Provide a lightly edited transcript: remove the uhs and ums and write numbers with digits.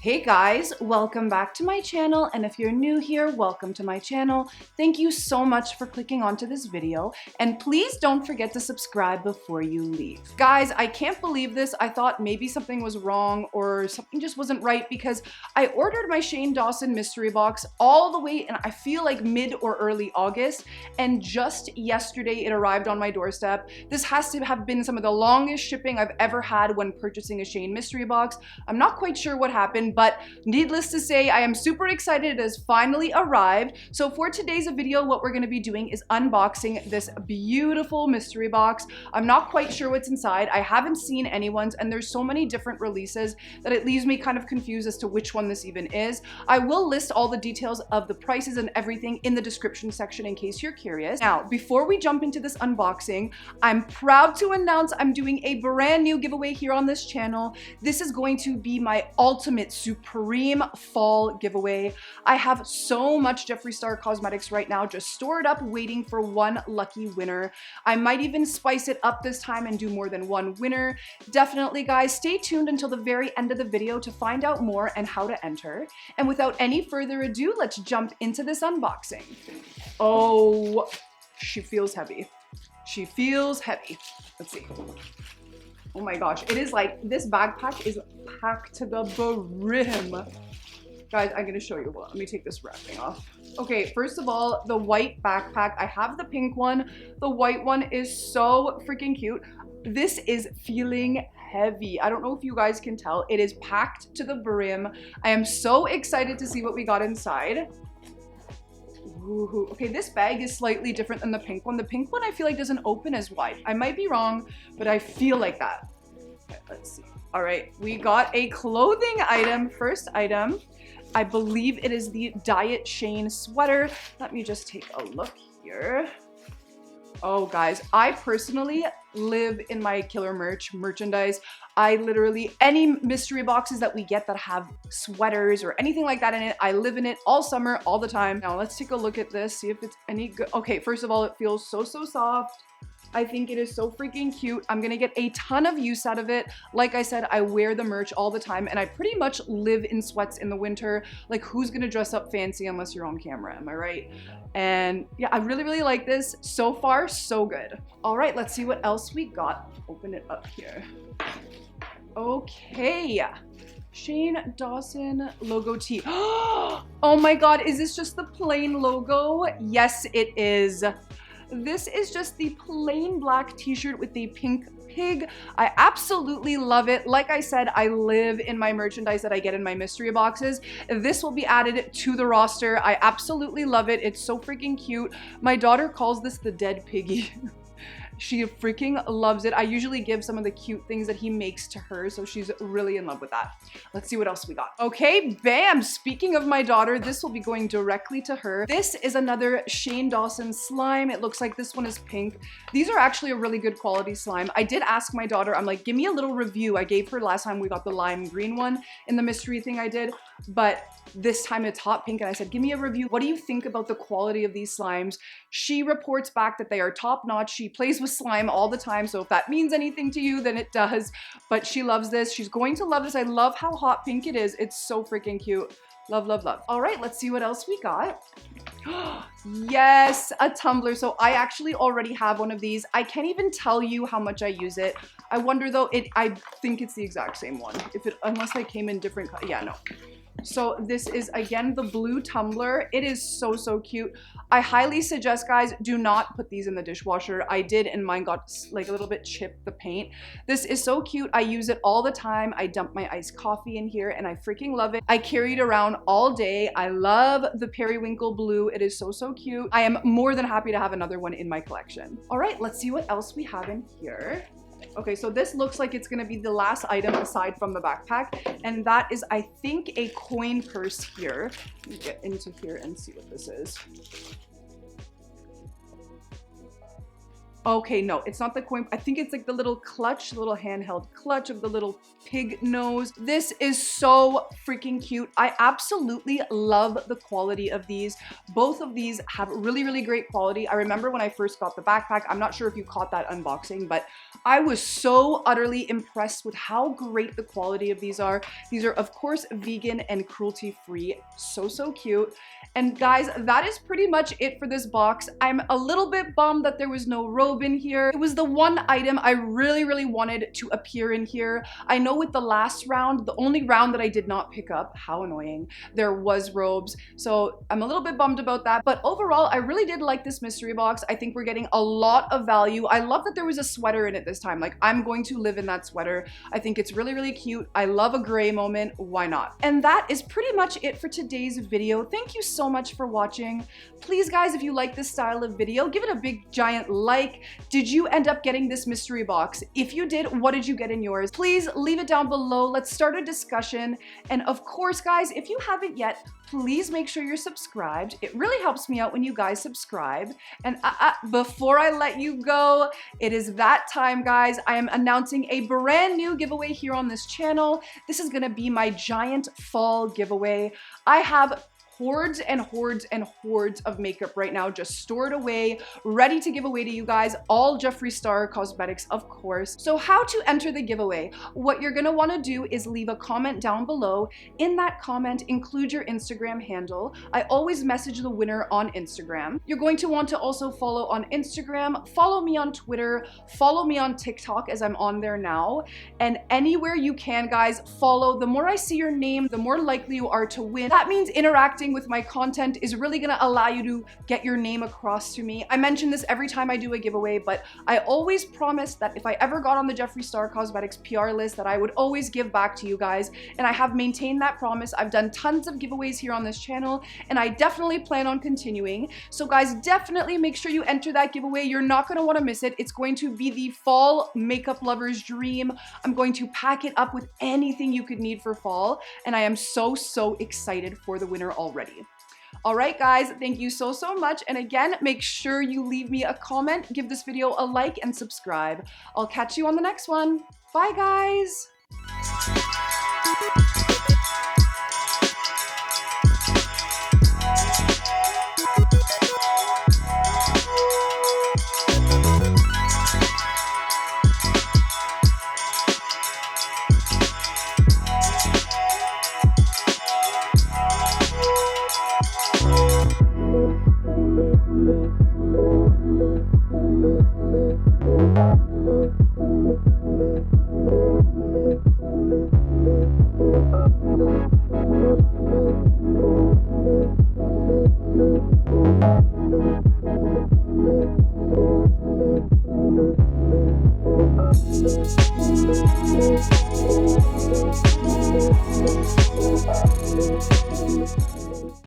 Hey guys, welcome back to my channel, and if you're new here, welcome to my channel. Thank you so much for clicking onto this video, and please don't forget to subscribe before you leave. Guys, I can't believe this. I thought maybe something was wrong or something just wasn't right because I ordered my Shane Dawson mystery box all the way in, I feel like mid or early August, and just yesterday it arrived on my doorstep. This has to have been some of the longest shipping I've ever had when purchasing a Shane mystery box. I'm not quite sure what happened, but needless to say, I am super excited. It has finally arrived. So for today's video, what we're going to be doing is unboxing this beautiful mystery box. I'm not quite sure what's inside. I haven't seen anyone's, and there's so many different releases that it leaves me kind of confused as to which one this even is. I will list all the details of the prices and everything in the description section in case you're curious. Now, before we jump into this unboxing, I'm proud to announce I'm doing a brand new giveaway here on this channel. This is going to be my ultimate supreme fall giveaway. I have so much Jeffree Star cosmetics right now just stored up waiting for one lucky winner. I might even spice it up this time and do more than one winner. Definitely guys, stay tuned until the very end of the video to find out more and how to enter. And without any further ado, let's jump into this unboxing. Oh, she feels heavy. She feels heavy. Let's see. Oh my gosh, it is like, this backpack is packed to the brim. Guys, I'm gonna show you. Well, let me take this wrapping off. Okay, first of all, the white backpack. I have the pink one. The white one is so freaking cute. This is feeling heavy. I don't know if you guys can tell. It is packed to the brim. I am so excited to see what we got inside. Ooh, okay, this bag is slightly different than the pink one. The pink one I feel like doesn't open as wide. I might be wrong, but I feel like that. Okay, let's see. All right, we got a clothing item. First item, I believe it is the Diet Shane sweater. Let me just take a look here. Oh guys, I personally live in my killer merchandise. I literally, any mystery boxes that we get that have sweaters or anything like that in it, I live in it all summer, all the time. Now let's take a look at this, see if it's any good. Okay, first of all, it feels so soft. I think it is so freaking cute. I'm gonna get a ton of use out of it. Like I said, I wear the merch all the time and I pretty much live in sweats in the winter. Like, who's gonna dress up fancy unless you're on camera, am I right? And yeah, I really like this. So far, so good. All right, let's see what else we got. Open it up here. Okay. Shane Dawson logo tee. Oh my God, is this just the plain logo? Yes, it is. This is just the plain black t-shirt with the pink pig. I absolutely love it. Like I said, I live in my merchandise that I get in my mystery boxes. This will be added to the roster. I absolutely love it. It's so freaking cute. My daughter calls this the dead piggy. She freaking loves it. I usually give some of the cute things that he makes to her, so she's really in love with that. Let's see what else we got. Okay, bam! Speaking of my daughter, this will be going directly to her. This is another Shane Dawson slime. It looks like this one is pink. These are actually a really good quality slime. I did ask my daughter, I'm like, give me a little review. I gave her last time we got the lime green one in the mystery thing I did, but this time it's hot pink, and I said, give me a review. What do you think about the quality of these slimes? She reports back that they are top-notch. She plays with slime all the time, so if that means anything to you, then it does. But she loves this. She's going to love this. I love how hot pink it is. It's so freaking cute. Love. All right, let's see what else we got. Yes, a tumbler. So I actually already have one of these. I can't even tell you how much I use it. I wonder though, I think it's the exact same one. Unless they came in different, yeah, no. So this is, again, the blue tumbler. It is so cute. I highly suggest, guys, do not put these in the dishwasher. I did, and mine got like a little bit chipped, the paint. This is so cute. I use it all the time. I dump my iced coffee in here, and I freaking love it. I carry it around all day. I love the periwinkle blue. It is so cute. I am more than happy to have another one in my collection. All right, let's see what else we have in here. Okay, so this looks like it's gonna be the last item aside from the backpack, and that is, I think, a coin purse here. Let me get into here and see what this is. Okay, no, it's not the coin. I think it's like the little clutch, little handheld clutch of the little pig nose. This is so freaking cute. I absolutely love the quality of these. Both of these have really, really great quality. I remember when I first got the backpack, I'm not sure if you caught that unboxing, but I was so utterly impressed with how great the quality of these are. These are, of course, vegan and cruelty-free. So, so cute. And guys, that is pretty much it for this box. I'm a little bit bummed that there was no robe in here. It was the one item I really, really wanted to appear in here. I know with the last round, the only round that I did not pick up, how annoying, there was robes. So I'm a little bit bummed about that. But overall, I really did like this mystery box. I think we're getting a lot of value. I love that there was a sweater in it this time. Like, I'm going to live in that sweater. I think it's really, really cute. I love a gray moment. Why not? And that is pretty much it for today's video. Thank you so much for watching. Please, guys, if you like this style of video, give it a big giant like. Did you end up getting this mystery box? If you did, what did you get in yours? Please leave it down below. Let's start a discussion. And of course, guys, if you haven't yet, please make sure you're subscribed. It really helps me out when you guys subscribe. And before I let you go, it is that time, guys. I am announcing a brand new giveaway here on this channel. This is gonna be my giant fall giveaway. I have hordes and hordes and hordes of makeup right now just stored away, ready to give away to you guys, all Jeffree Star cosmetics, of course. So how to enter the giveaway? What you're gonna wanna do is leave a comment down below. In that comment, include your Instagram handle. I always message the winner on Instagram. You're going to want to also follow on Instagram, follow me on Twitter, follow me on TikTok as I'm on there now, and anywhere you can, guys, follow. The more I see your name, the more likely you are to win. That means interacting with my content is really gonna allow you to get your name across to me. I mention this every time I do a giveaway, but I always promise that if I ever got on the Jeffree Star Cosmetics PR list, that I would always give back to you guys, and I have maintained that promise. I've done tons of giveaways here on this channel, and I definitely plan on continuing. So guys, definitely make sure you enter that giveaway. You're not gonna wanna miss it. It's going to be the fall makeup lover's dream. I'm going to pack it up with anything you could need for fall, and I am so, so excited for the winner already. All right, guys, thank you so, so much. And again, make sure you leave me a comment, give this video a like, and subscribe. I'll catch you on the next one. Bye, guys.